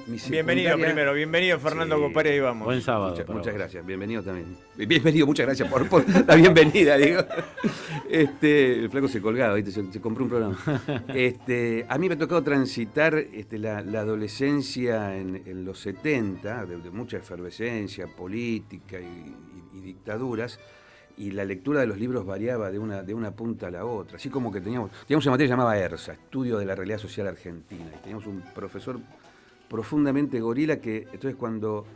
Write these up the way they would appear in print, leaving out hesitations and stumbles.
Bienvenido primero, bienvenido Fernando Copari, ahí vamos. Buen sábado. Muchas gracias, bienvenido también. Bienvenido, muchas gracias por la bienvenida, digo. El flaco se colgaba, ¿viste? Se compró un programa. A mí me ha tocado transitar la adolescencia en los 70, de mucha efervescencia política y dictaduras. Y la lectura de los libros variaba de una punta a la otra. Así como que teníamos una materia llamada ERSA, Estudio de la Realidad Social Argentina. Y teníamos un profesor profundamente gorila que, entonces, cuando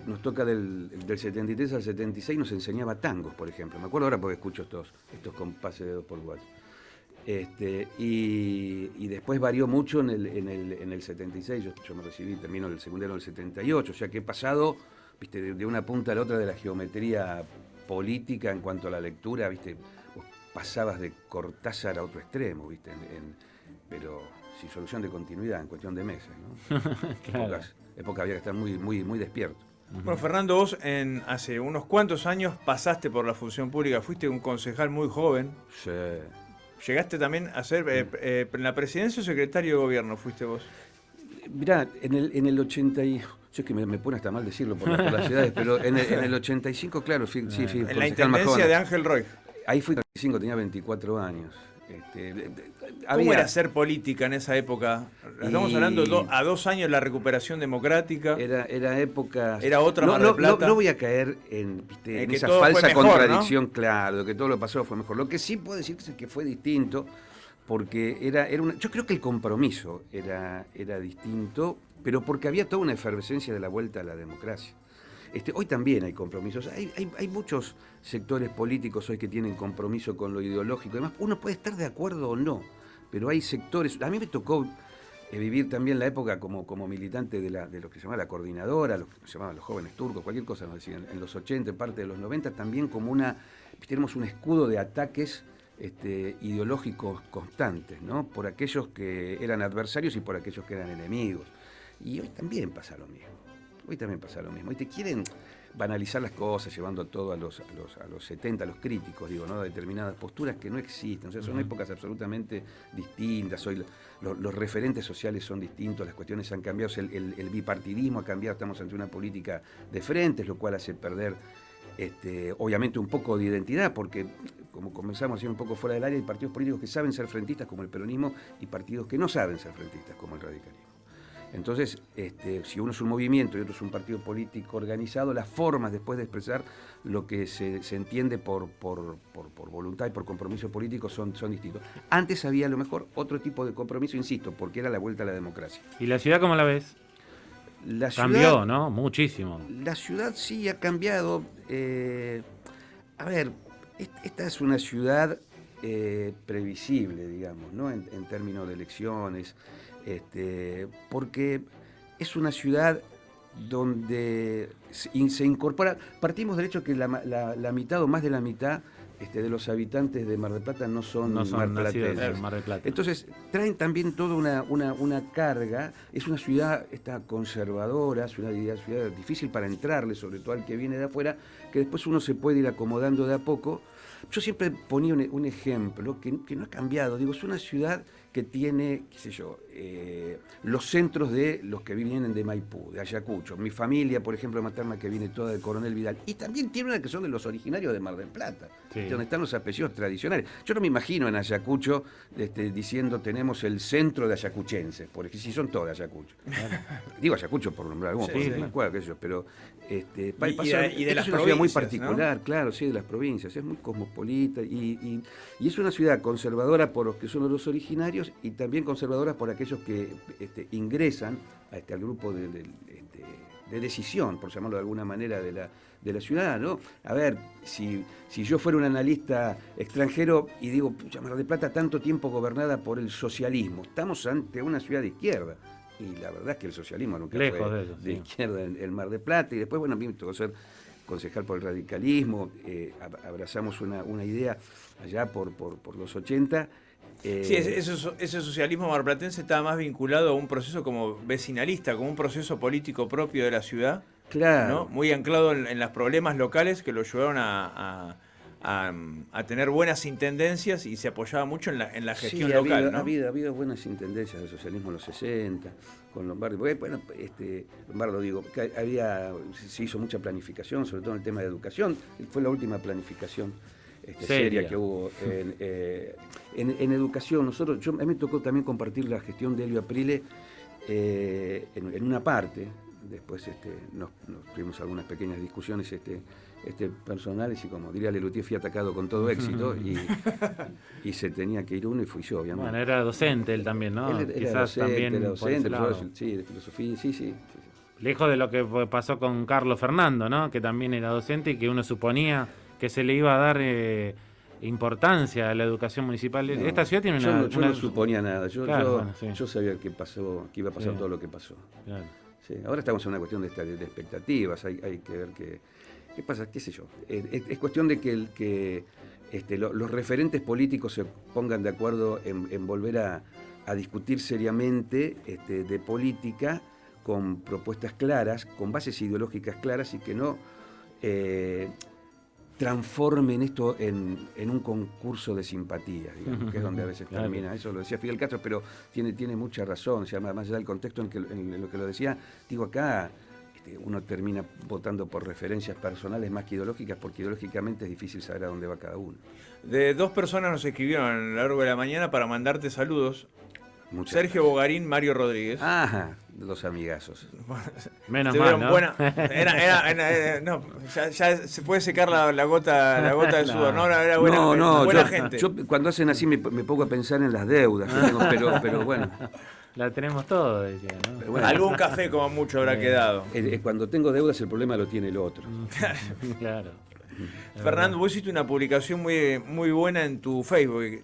nos toca del 73 al 76, nos enseñaba tangos, por ejemplo. Me acuerdo ahora porque escucho estos compases de 2x4. Y después varió mucho en el 76. Yo me recibí, termino el secundario en el 78. O sea que he pasado, viste, de una punta a la otra de la geometría política en cuanto a la lectura, viste, vos pasabas de Cortázar a otro extremo, viste, pero sin solución de continuidad, en cuestión de meses, ¿no? Claro. Época había que estar muy despierto. Bueno, Fernando, vos hace unos cuantos años pasaste por la función pública, fuiste un concejal muy joven. Sí. ¿Llegaste también a ser en la presidencia o secretario de gobierno fuiste vos? Mirá, en el 80 y... Yo es que me pone hasta mal decirlo por las ciudades, pero en el 85, claro, fui en la intendencia de Ángel Roig. Ahí fui 35, tenía 24 años. ¿Cómo era hacer política en esa época? Estamos hablando a 2 años de la recuperación democrática. Era época... Era otra Mar del Plata. No voy a caer en esa falsa mejor, contradicción, ¿no? Claro, que todo lo pasó fue mejor. Lo que sí puedo decir es que fue distinto, porque yo creo que el compromiso era distinto, pero porque había toda una efervescencia de la vuelta a la democracia. Hoy también hay compromisos. Hay muchos sectores políticos hoy que tienen compromiso con lo ideológico. Además, uno puede estar de acuerdo o no, pero hay sectores... A mí me tocó vivir también la época como militante de lo que se llamaba la coordinadora, lo que se llamaban los jóvenes turcos, cualquier cosa nos decían, en los 80, en parte de los 90, también como tenemos un escudo de ataques ideológicos constantes, ¿no? Por aquellos que eran adversarios y por aquellos que eran enemigos. Y hoy también pasa lo mismo. Hoy te quieren banalizar las cosas, llevando todo a los 70, a los críticos, digo, ¿no? A determinadas posturas que no existen. O sea, son épocas absolutamente distintas. Hoy los referentes sociales son distintos, las cuestiones han cambiado, el bipartidismo ha cambiado, estamos ante una política de frentes, lo cual hace perder obviamente un poco de identidad, porque como comenzamos a ir un poco fuera del área, hay partidos políticos que saben ser frentistas como el peronismo y partidos que no saben ser frentistas como el radicalismo. Entonces, si uno es un movimiento y otro es un partido político organizado, las formas después de expresar lo que se entiende por voluntad y por compromiso político son distintos. Antes había a lo mejor otro tipo de compromiso, insisto, porque era la vuelta a la democracia. ¿Y la ciudad cómo la ves? Cambió, ¿no? Muchísimo. La ciudad sí ha cambiado. A ver, esta es una ciudad previsible, digamos, ¿no? En términos de elecciones. Porque es una ciudad donde se incorpora, partimos del hecho que la mitad o más de la mitad de los habitantes de Mar del Plata no son marplatenses. Mar del Plata. Entonces traen también toda una carga. Es una ciudad conservadora, es una ciudad difícil para entrarle, sobre todo al que viene de afuera, que después uno se puede ir acomodando de a poco. Yo siempre ponía un ejemplo que no ha cambiado. Digo, es una ciudad que tiene, qué sé yo, los centros de los que vienen de Maipú, de Ayacucho. Mi familia, por ejemplo, materna, que viene toda de Coronel Vidal. Y también tiene una que son de los originarios de Mar del Plata, sí, donde están los apellidos tradicionales. Yo no me imagino en Ayacucho diciendo tenemos el centro de ayacuchenses, porque si son todos de Ayacucho. Digo Ayacucho por nombrar alguno, sí, me acuerdo, qué sé yo, pero y de las es una ciudad muy particular, ¿no? Claro, sí, de las provincias, es muy cosmopolita y es una ciudad conservadora por los que son los originarios y también conservadora por aquellos que ingresan al grupo de decisión, por llamarlo de alguna manera, de la ciudad, ¿no? A ver, si yo fuera un analista extranjero y digo, pucha, Mar del Plata tanto tiempo gobernada por el socialismo, estamos ante una ciudad de izquierda. Y la verdad es que el socialismo nunca fue de izquierda en Mar del Plata. Y después, bueno, a mí me tocó ser concejal por el radicalismo. Abrazamos una idea allá por los 80. Sí, ese socialismo marplatense estaba más vinculado a un proceso como vecinalista, como un proceso político propio de la ciudad. Claro. ¿No? Muy anclado en los problemas locales que lo llevaron a a tener buenas intendencias y se apoyaba mucho en la gestión local, ¿no? Ha habido buenas intendencias del socialismo en los 60, con Lombardi. Bueno, Lombardo, digo, que se hizo mucha planificación, sobre todo en el tema de educación. Fue la última planificación seria que hubo en educación. A mí me tocó también compartir la gestión de Elio Aprile en una parte. Después nos tuvimos algunas pequeñas discusiones personales y, como diría Lelutier, fui atacado con todo éxito y se tenía que ir uno y fui yo, obviamente. Bueno, era docente él también, ¿no? Era docente, sí, de filosofía, sí. Lejos de lo que pasó con Carlos Fernando, ¿no? Que también era docente y que uno suponía que se le iba a dar importancia a la educación municipal. No, esta ciudad tiene yo no suponía nada. Yo sabía que iba a pasar todo lo que pasó. Claro. Sí, ahora estamos en una cuestión de expectativas, hay que ver qué pasa, qué sé yo. Es cuestión de que los referentes políticos se pongan de acuerdo en volver a discutir seriamente de política con propuestas claras, con bases ideológicas claras y que no transformen esto en un concurso de simpatías, digamos, que es donde a veces termina. Eso lo decía Fidel Castro, pero tiene mucha razón. O sea, más allá del contexto en lo que lo decía, digo, acá uno termina votando por referencias personales más que ideológicas, porque ideológicamente es difícil saber a dónde va cada uno. De 2 personas nos escribieron a lo largo de la mañana para mandarte saludos. Sergio Bogarín, Mario Rodríguez. Ajá, los amigazos. Menos mal, ¿no? No, ya se puede secar la gota de sudor, ¿no? Era buena gente. Yo cuando hacen así me pongo a pensar en las deudas, pero bueno. La tenemos todo, decía, ¿no? Bueno, algún café como mucho habrá quedado. Cuando tengo deudas el problema lo tiene el otro. Claro. Fernando, vos hiciste una publicación muy buena en tu Facebook.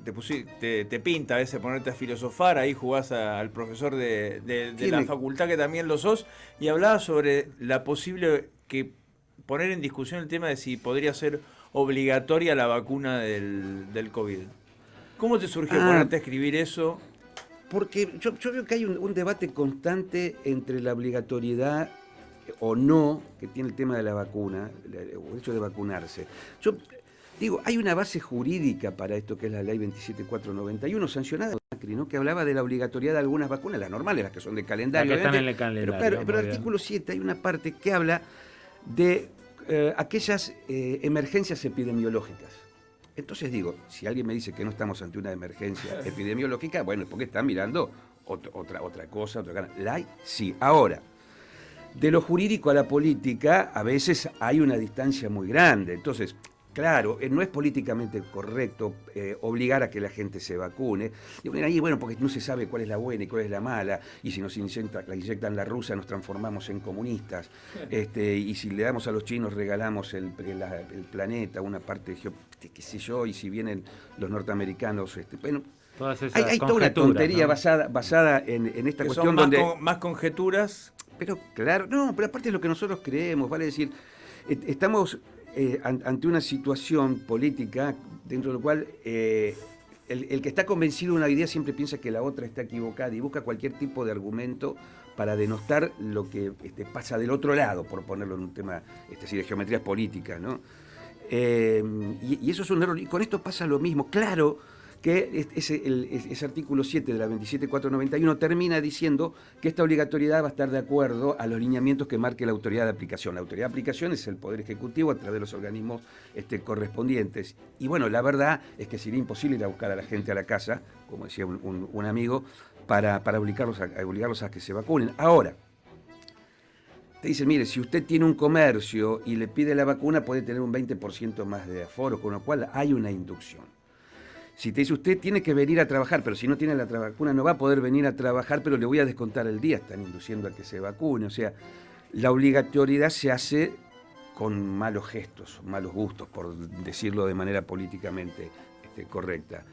Te pinta a veces ponerte a filosofar, ahí jugás al profesor de la facultad, que también lo sos, y hablabas sobre la posible poner en discusión el tema de si podría ser obligatoria la vacuna del COVID. ¿Cómo te surgió ponerte a escribir eso? Porque yo veo que hay un debate constante entre la obligatoriedad o no que tiene el tema de la vacuna, el hecho de vacunarse. Yo digo, hay una base jurídica para esto, que es la ley 27491, sancionada por Macri, ¿no? Que hablaba de la obligatoriedad de algunas vacunas, las normales, las que son de calendario. Las que están en el calendario. Pero el artículo 7 hay una parte que habla de aquellas emergencias epidemiológicas. Entonces digo, si alguien me dice que no estamos ante una emergencia epidemiológica, bueno, es porque están mirando otra cosa, otra cara. La hay, sí. Ahora, de lo jurídico a la política, a veces hay una distancia muy grande. Entonces, claro, no es políticamente correcto obligar a que la gente se vacune. Y ahí, bueno, porque no se sabe cuál es la buena y cuál es la mala, y si nos inyectan la rusa nos transformamos en comunistas, y si le damos a los chinos regalamos el planeta, una parte de qué sé yo, y si vienen los norteamericanos, bueno, hay toda una tontería, ¿no? basada en esta cuestión son más conjeturas. Pero claro, pero aparte es lo que nosotros creemos, vale decir, estamos ante una situación política dentro de la cual el que está convencido de una idea siempre piensa que la otra está equivocada y busca cualquier tipo de argumento para denostar lo que pasa del otro lado, por ponerlo en un tema de geometrías políticas, ¿no? Y eso es un error. Y con esto pasa lo mismo. Claro que ese artículo 7 de la 27491 termina diciendo que esta obligatoriedad va a estar de acuerdo a los lineamientos que marque la autoridad de aplicación. La autoridad de aplicación es el Poder Ejecutivo a través de los organismos correspondientes. Y bueno, la verdad es que sería imposible ir a buscar a la gente a la casa, como decía un amigo, para obligarlos a que se vacunen. Ahora, te dicen, mire, si usted tiene un comercio y le pide la vacuna, puede tener un 20% más de aforo, con lo cual hay una inducción. Si te dice, usted tiene que venir a trabajar, pero si no tiene la vacuna no va a poder venir a trabajar, pero le voy a descontar el día, están induciendo a que se vacune. O sea, la obligatoriedad se hace con malos gestos, malos gustos, por decirlo de manera políticamente correcta.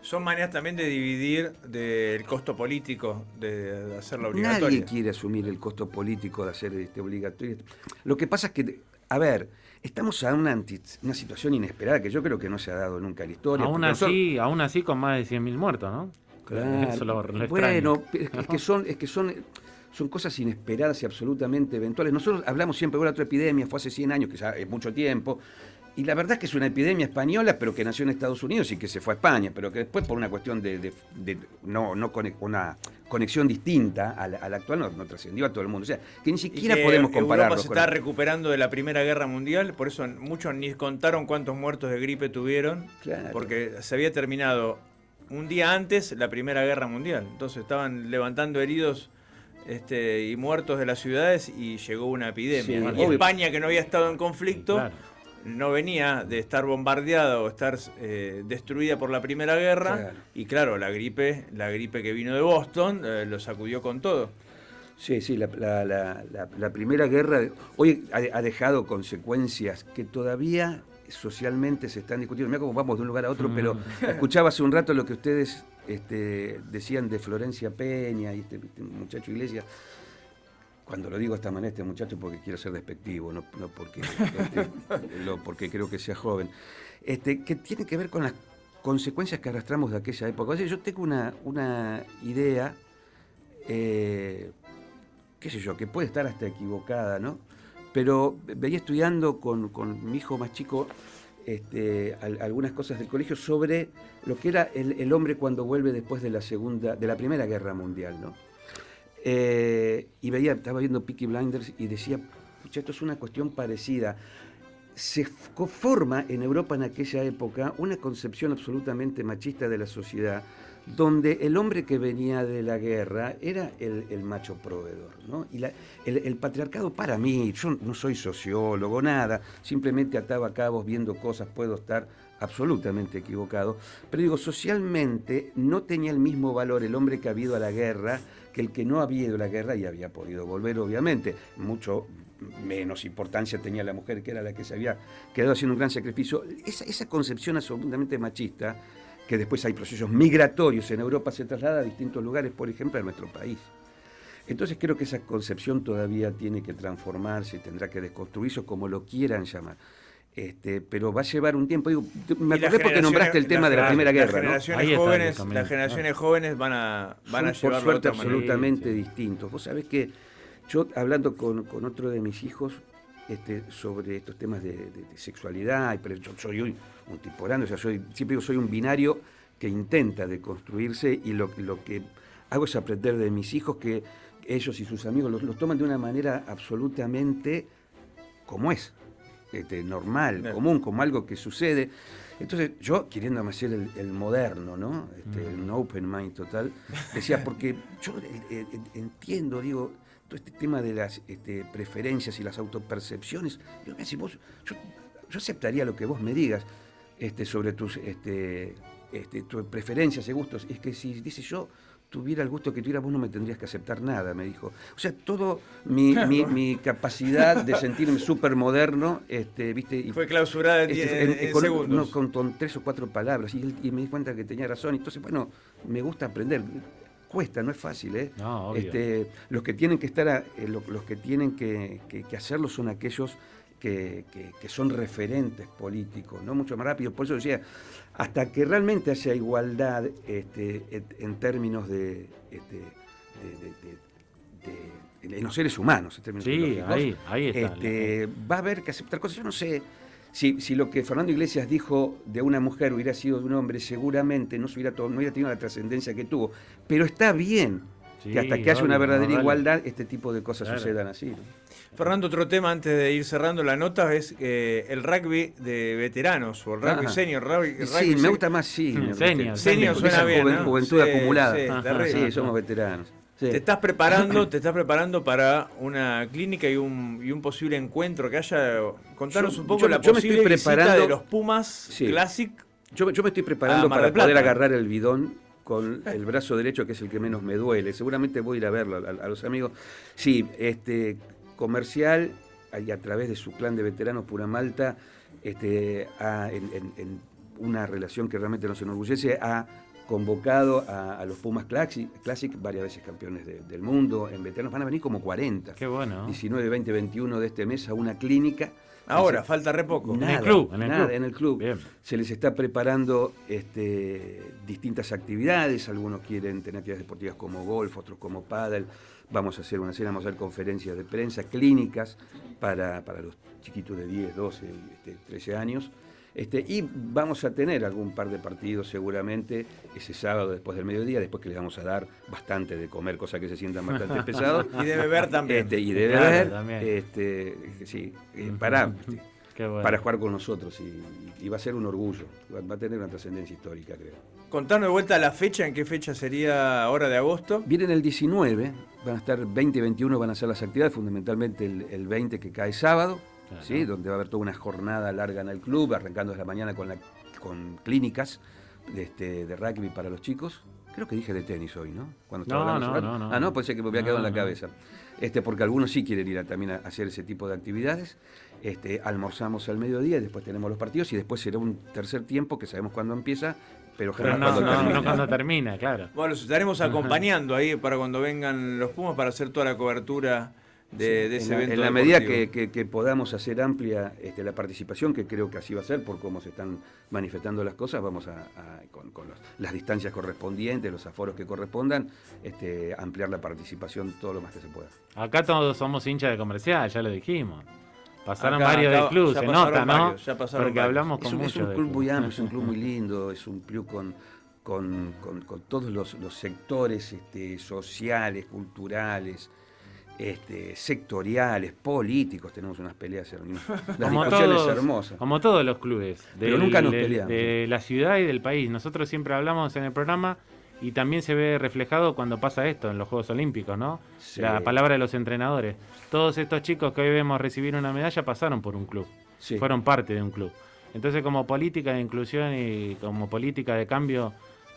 Son maneras también de dividir el costo político de hacerla obligatoria. Nadie quiere asumir el costo político de hacer obligatorio. Lo que pasa es que, a ver, estamos a una situación inesperada que yo creo que no se ha dado nunca en la historia. Aún así con más de 100.000 muertos, ¿no? Claro. Eso lo bueno, es que son cosas inesperadas y absolutamente eventuales. Nosotros hablamos siempre de otra epidemia, fue hace 100 años, que ya es mucho tiempo, Y la verdad es que es una epidemia española, pero que nació en Estados Unidos y que se fue a España, pero que después por una cuestión de una conexión distinta a la actual no trascendió a todo el mundo. O sea, que ni siquiera podemos compararlo. Europa se está recuperando de la Primera Guerra Mundial, por eso muchos ni contaron cuántos muertos de gripe tuvieron, claro, porque se había terminado un día antes la Primera Guerra Mundial. Entonces estaban levantando heridos y muertos de las ciudades y llegó una epidemia. Sí, y España, que no había estado en conflicto, claro, no venía de estar bombardeada o estar destruida por la Primera Guerra, claro, y claro, la gripe que vino de Boston lo sacudió con todo. Sí, la Primera Guerra hoy ha dejado consecuencias que todavía socialmente se están discutiendo. Mira cómo vamos de un lugar a otro, pero escuchaba hace un rato lo que ustedes decían de Florencia Peña y este muchacho Iglesias. Cuando lo digo de esta manera, este muchacho, porque quiero ser despectivo, no porque, porque creo que sea joven, que tiene que ver con las consecuencias que arrastramos de aquella época. O sea, yo tengo una idea, qué sé yo, que puede estar hasta equivocada, ¿no? Pero venía estudiando con mi hijo más chico algunas cosas del colegio sobre lo que era el hombre cuando vuelve después de la Primera Guerra Mundial, ¿no? Y estaba viendo Peaky Blinders y decía, pucha, esto es una cuestión parecida. Se forma en Europa en aquella época una concepción absolutamente machista de la sociedad, donde el hombre que venía de la guerra era el macho proveedor, ¿no? Y el patriarcado, para mí, yo no soy sociólogo, nada, simplemente ataba cabos viendo cosas, puedo estar absolutamente equivocado, pero digo, socialmente no tenía el mismo valor el hombre que ha ido a la guerra que el que no había ido a la guerra y había podido volver, obviamente. Mucho menos importancia tenía la mujer, que era la que se había quedado haciendo un gran sacrificio. Esa concepción absolutamente machista, que después hay procesos migratorios en Europa, se traslada a distintos lugares, por ejemplo, a nuestro país. Entonces creo que esa concepción todavía tiene que transformarse, tendrá que desconstruirse, como lo quieran llamar. Pero va a llevar un tiempo. Digo, me acordé porque nombraste el tema de la Primera Guerra, las generaciones jóvenes van a llevarlo por suerte absolutamente distintos. Vos sabés que yo, hablando con otro de mis hijos sobre estos temas de sexualidad, pero yo soy un tipo grande, o sea, siempre digo, soy un binario que intenta deconstruirse, y lo que hago es aprender de mis hijos que ellos y sus amigos los toman de una manera absolutamente como es. Normal, común, como algo que sucede. Entonces yo, queriéndome hacer el moderno, ¿no? Un open mind total, decía, porque yo entiendo, digo, todo este tema de las preferencias y las autopercepciones. Yo aceptaría lo que vos me digas sobre tus preferencias y gustos. Es que si dice yo tuviera el gusto que tuviera, vos no me tendrías que aceptar nada, me dijo. O sea, todo mi capacidad de sentirme súper moderno, ¿viste? Y fue clausurada en segundos. Con 3 o 4 palabras, y me di cuenta que tenía razón. Entonces, bueno, me gusta aprender. Cuesta, no es fácil, ¿eh? No, obvio. Los que tienen que estar, los que tienen que hacerlo son aquellos que son referentes políticos, ¿no? Mucho más rápido. Por eso decía, hasta que realmente haya igualdad en términos de en los seres humanos, en términos biológicos, ahí está. Va a haber que aceptar cosas. Yo no sé si lo que Fernando Iglesias dijo de una mujer hubiera sido de un hombre, seguramente no hubiera tenido la trascendencia que tuvo. Pero está bien que hasta que haya una verdadera igualdad, este tipo de cosas sucedan así, ¿no? Fernando, otro tema antes de ir cerrando la nota es el rugby de veteranos, o el rugby senior. Sí, me gusta más senior. Senior suena bien, ¿no? Juventud acumulada. Sí, somos veteranos. Sí. Te estás preparando para una clínica y un posible encuentro que haya. Contanos un poco la posible visita de los Pumas Classic. Yo me estoy preparando para poder agarrar el bidón con el brazo derecho, que es el que menos me duele. Seguramente voy a ir a verlo a los amigos. Sí, comercial, y a través de su clan de veteranos Pura Malta, en una relación que realmente nos enorgullece, ha convocado a los Pumas Classic, varias veces campeones del mundo, en veteranos, van a venir como 40. Qué bueno. 19, 20, 21 de este mes a una clínica. Ahora, falta re poco. Nada, en el club. Bien. Se les está preparando distintas actividades, algunos quieren tener actividades deportivas como golf, otros como pádel. Vamos a hacer vamos a hacer conferencias de prensa, clínicas para los chiquitos de 10, 12, 13 años. Y vamos a tener algún par de partidos seguramente ese sábado después del mediodía, después que les vamos a dar bastante de comer, cosa que se sientan bastante pesados. Y de beber también. Y de beber, sí, para jugar con nosotros. Y va a ser un orgullo, va a tener una trascendencia histórica, creo. Contanos de vuelta la fecha, ¿en qué fecha sería ahora de agosto? Vienen el 19, van a estar 20 y 21, van a ser las actividades, fundamentalmente el 20 que cae sábado. Claro. ¿Sí? Donde va a haber toda una jornada larga en el club, arrancando desde la mañana con clínicas de rugby para los chicos. Creo que dije de tenis hoy, ¿no? No, puede ser que me había quedado en la cabeza. Porque algunos sí quieren ir también a hacer ese tipo de actividades. Almorzamos al mediodía y después tenemos los partidos y después será un tercer tiempo que sabemos cuándo empieza, pero no cuando termina, claro. Bueno, los estaremos acompañando ahí para cuando vengan los Pumas para hacer toda la cobertura de ese evento. En la medida que podamos hacer amplia la participación, que creo que así va a ser por cómo se están manifestando las cosas, vamos con las distancias correspondientes, los aforos que correspondan, ampliar la participación todo lo más que se pueda. Acá todos somos hinchas de Comercial, ya lo dijimos. Pasaron varios del club, se nota, ¿no? Porque hablamos con muchos. Es un club muy amplio, es un club muy lindo, es un club con todos los sectores sociales, culturales, sectoriales, políticos. Tenemos unas peleas hermosas. Como todos los clubes pero nunca nos peleamos. De la ciudad y del país. Nosotros siempre hablamos en el programa y también se ve reflejado cuando pasa esto en los Juegos Olímpicos, ¿no? Sí. La palabra de los entrenadores. Todos estos chicos que hoy vemos recibir una medalla pasaron por un club, sí. Fueron parte de un club. Entonces, como política de inclusión y como política de cambio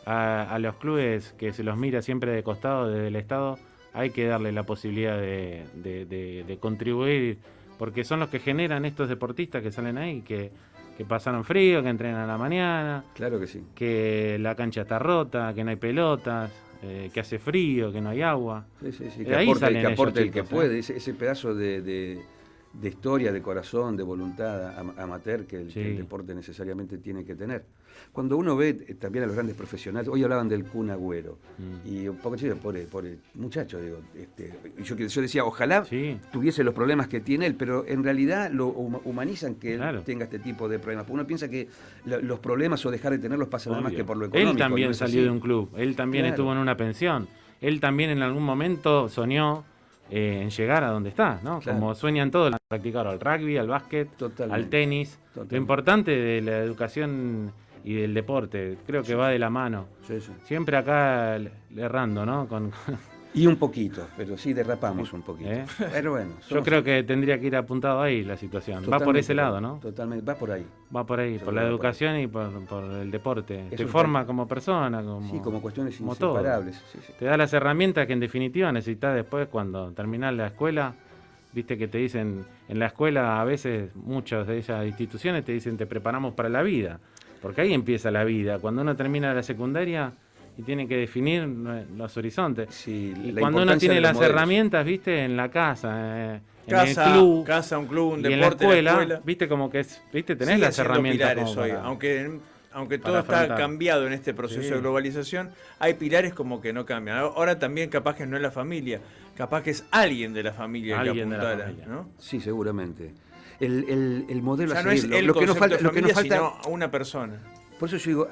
a los clubes que se los mira siempre de costado desde el Estado, hay que darle la posibilidad de contribuir, porque son los que generan estos deportistas que salen ahí, que pasaron frío, que entrenan a la mañana. Claro que sí. Que la cancha está rota, que no hay pelotas, que hace frío, que no hay agua. Sí. Que aporte el que puede. Ese pedazo de historia, de corazón, de voluntad amateur que el deporte necesariamente tiene que tener. Cuando uno ve también a los grandes profesionales, hoy hablaban del Kun Agüero, y un poco chido, pobre muchacho, digo, yo decía, ojalá tuviese los problemas que tiene él, pero en realidad lo humanizan que él tenga este tipo de problemas. Porque uno piensa que los problemas o dejar de tenerlos pasan nada más que por lo económico. Él también salió de un club, él también estuvo en una pensión, él también en algún momento soñó en llegar a donde está, ¿no? Claro. Como sueñan todos, practicar al rugby, al básquet, al tenis. Lo importante de la educación y del deporte, creo que va de la mano. Sí. Siempre acá errando, ¿no? Y un poquito, pero sí derrapamos un poquito. Pero bueno. Yo creo que tendría que ir apuntado ahí la situación. Va por ese lado, ¿no? Totalmente, va por ahí. Va por ahí, por la educación y por el deporte. Te forma como persona, como cuestiones inseparables. Sí. Te da las herramientas que en definitiva necesitas después cuando terminás la escuela. Viste que te dicen, en la escuela a veces muchas de esas instituciones te dicen te preparamos para la vida. Porque ahí empieza la vida. Cuando uno termina la secundaria y tiene que definir los horizontes. Sí, y cuando uno tiene las herramientas, viste, en la casa, en el club, un club, un deporte, y en la escuela, viste como que tenés las herramientas hoy, aunque todo está cambiado en este proceso de globalización, hay pilares como que no cambian. Ahora también capaz que no es la familia, capaz que es alguien de la familia que apuntara, ¿no? Sí, seguramente. El modelo ya no es el concepto de familia, sino a una persona. Por eso yo digo,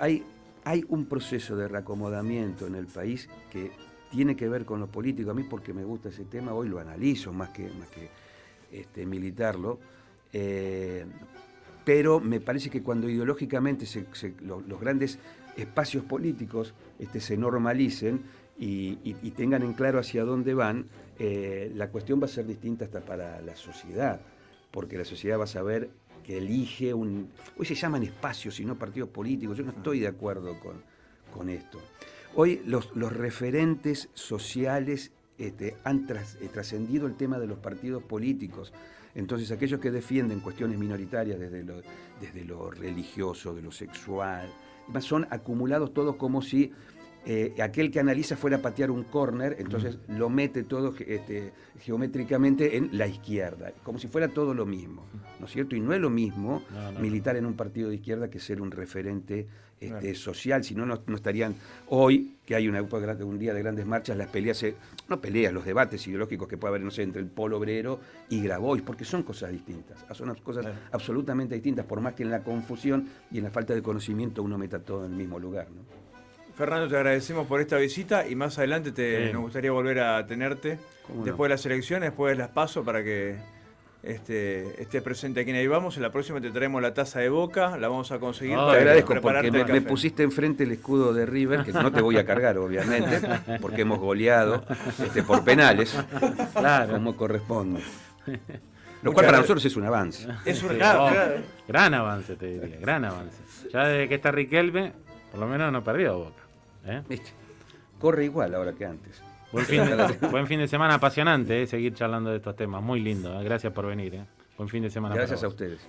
hay un proceso de reacomodamiento en el país que tiene que ver con lo político. A mí porque me gusta ese tema, hoy lo analizo más que militarlo. Pero me parece que cuando ideológicamente los grandes espacios políticos se normalicen y tengan en claro hacia dónde van, la cuestión va a ser distinta hasta para la sociedad, porque la sociedad va a saber que elige hoy se llaman espacios y no partidos políticos. Yo no estoy de acuerdo con esto. Hoy los referentes sociales han trascendido el tema de los partidos políticos. Entonces aquellos que defienden cuestiones minoritarias desde lo religioso, de lo sexual, son acumulados todos como si aquel que analiza fuera a patear un córner, entonces lo mete todo geométricamente en la izquierda, como si fuera todo lo mismo, ¿no es cierto? Y no es lo mismo militar en un partido de izquierda que ser un referente social, si no, no estarían hoy, que hay un día de grandes marchas, las peleas, los debates ideológicos que puede haber, no sé, entre el Polo Obrero y Grabois, porque son cosas distintas, son cosas absolutamente distintas, por más que en la confusión y en la falta de conocimiento uno meta todo en el mismo lugar, ¿no? Fernando, te agradecemos por esta visita y más adelante nos gustaría volver a tenerte después de las elecciones, después de las PASO, para que estés presente aquí en Ahí Vamos. En la próxima te traemos la taza de Boca, la vamos a conseguir. Te agradezco porque me pusiste enfrente el escudo de River, que no te voy a cargar, obviamente, porque hemos goleado por penales, como corresponde. Lo cual para nosotros es un avance. Es un gran avance, te diría, gran avance. Ya desde que está Riquelme, por lo menos no perdió Boca. Corre igual ahora que antes. Buen fin de semana apasionante, seguir charlando de estos temas. Muy lindo, gracias por venir. Buen fin de semana. Gracias a ustedes.